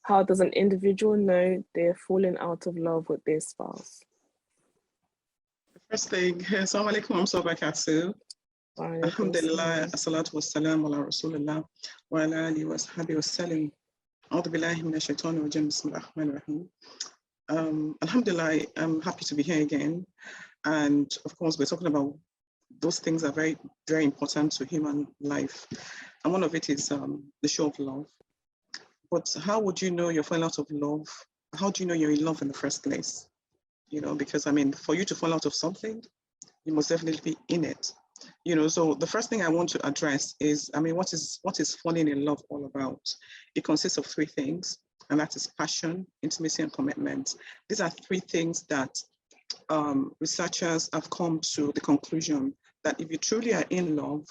How does an individual know they're falling out of love with their spouse? First thing, assalamu alaikum wa rahmatullahi wa barakatuh. Alhamdulillah, assalatu wassalamu ala rasulillah wa ala alihi wa sahbihi wa sallam. A'udhu billahi minash shaitani rajim. Bismillahir rahmanir rahim. Alhamdulillah, I'm happy to be here again. And of course, we're talking about those things are very, very important to human life. And one of it is the show of love. But how would you know you're falling out of love? How do you know you're in love in the first place? You know, because I mean, for you to fall out of something, you must definitely be in it. You know, so the first thing I want to address is, I mean, what is falling in love all about? It consists of three things, and that is passion, intimacy, and commitment. These are three things that researchers have come to the conclusion that if you truly are in love,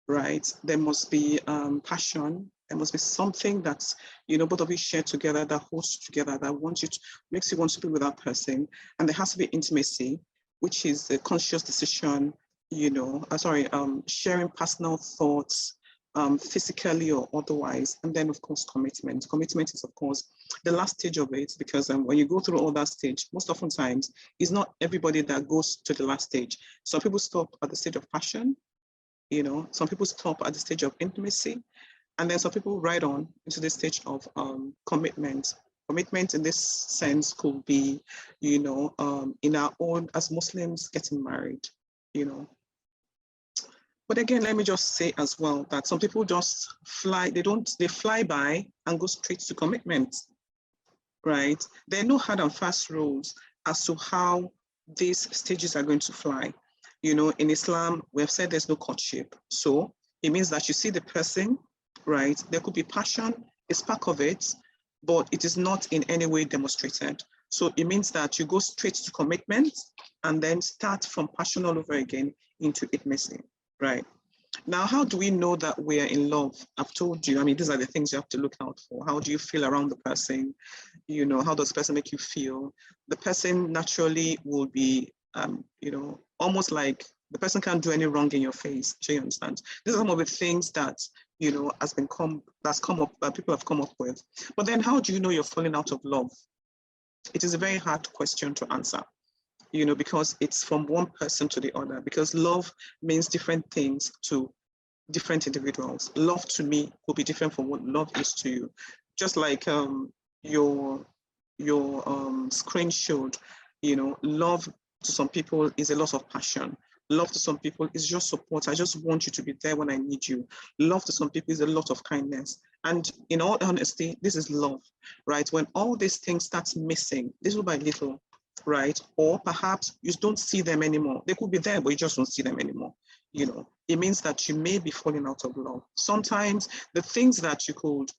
right, there must be passion. There must be something that's, you know, both of you share together, that holds together, that makes you want to be with that person. And there has to be intimacy, which is a conscious decision, you know, sharing personal thoughts, physically or otherwise. And then, of course, commitment. Commitment is, of course, the last stage of it, because when you go through all that stage, most oftentimes, it's not everybody that goes to the last stage. Some people stop at the stage of passion, you know, some people stop at the stage of intimacy, and then some people ride on into the stage of commitment. Commitment in this sense could be, you know, in our own, as Muslims, getting married, you know. But again, let me just say as well that some people just fly, they fly by and go straight to commitment, right? There are no hard and fast rules as to how these stages are going to fly. You know, in Islam, we have said there's no courtship. So it means that you see the person, right? There could be passion, a spark of it, but it is not in any way demonstrated. So it means that you go straight to commitment and then start from passion all over again into intimacy, right? Now, how do we know that we are in love? I've told you, I mean, these are the things you have to look out for. How do you feel around the person? You know, how does the person make you feel? The person naturally will be, you know, almost like the person can't do any wrong in your face. Do you understand? These are some of the things that, you know, that's come up, that people have come up with. But then how do you know you're falling out of love? It is a very hard question to answer, you know, because it's from one person to the other, because love means different things to different individuals. Love to me will be different from what love is to you. Just like your screen showed, you know, love to some people is a lot of passion. Love to some people is just support. I just want you to be there when I need you. Love to some people is a lot of kindness. And in all honesty, this is love, right? When all these things start missing, little by little, right? Or perhaps you don't see them anymore. They could be there, but you just don't see them anymore. You know, it means that you may be falling out of love. Sometimes the things that you could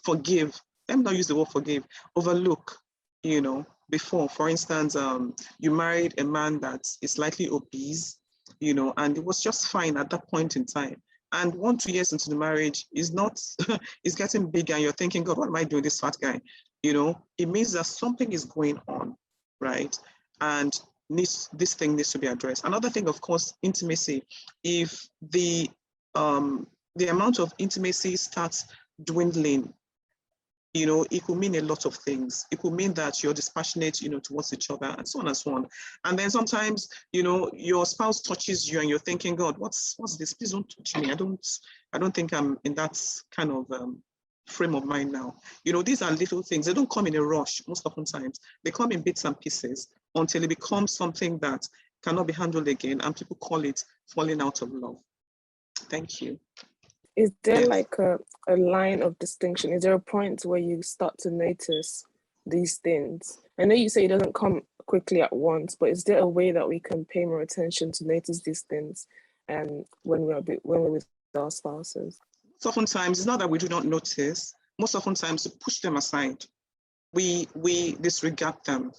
forgive, let me not use the word forgive, overlook, you know, before. For instance, you married a man that is slightly obese, you know, and it was just fine at that point in time. And 1-2 years into the marriage is not, is getting bigger, and you're thinking, God, what am I doing, this fat guy? You know, it means that something is going on, right? And this thing needs to be addressed. Another thing, of course, intimacy. If the amount of intimacy starts dwindling, you know, it could mean a lot of things. It could mean that you're dispassionate, you know, towards each other, and so on and so on. And then sometimes, you know, your spouse touches you and you're thinking, God, what's this? Please don't touch me. I don't think I'm in that kind of frame of mind now. You know, these are little things. They don't come in a rush most often times. They come in bits and pieces until it becomes something that cannot be handled again, and people call it falling out of love. Thank you. Is there like a line of distinction? Is there a point where you start to notice these things? I know you say it doesn't come quickly at once, but is there a way that we can pay more attention to notice these things and when we're with our spouses? So oftentimes, it's not that we do not notice. Most oftentimes, we push them aside. We disregard them,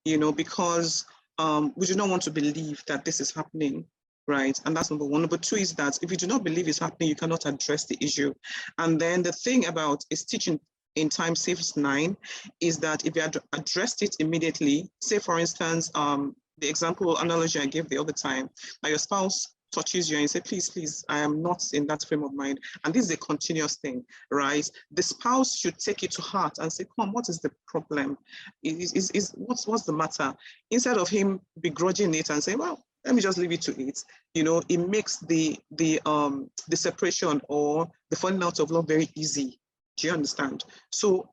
you know, because we do not want to believe that this is happening. Right, and that's number one. Number two is that if you do not believe it's happening, you cannot address the issue. And then the thing about a teaching in time saves 9 is that if you had addressed it immediately, say for instance, the example analogy I gave the other time, that your spouse touches you and you say, please, I am not in that frame of mind. And this is a continuous thing, right? The spouse should take it to heart and say, come on, what is the problem? What's the matter? Instead of him begrudging it and saying, well, let me just leave it to it. You know, it makes the separation or the falling out of love very easy. Do you understand? So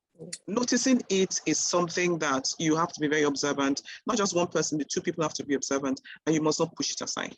noticing it is something that you have to be very observant. Not just one person, the two people have to be observant, and you must not push it aside.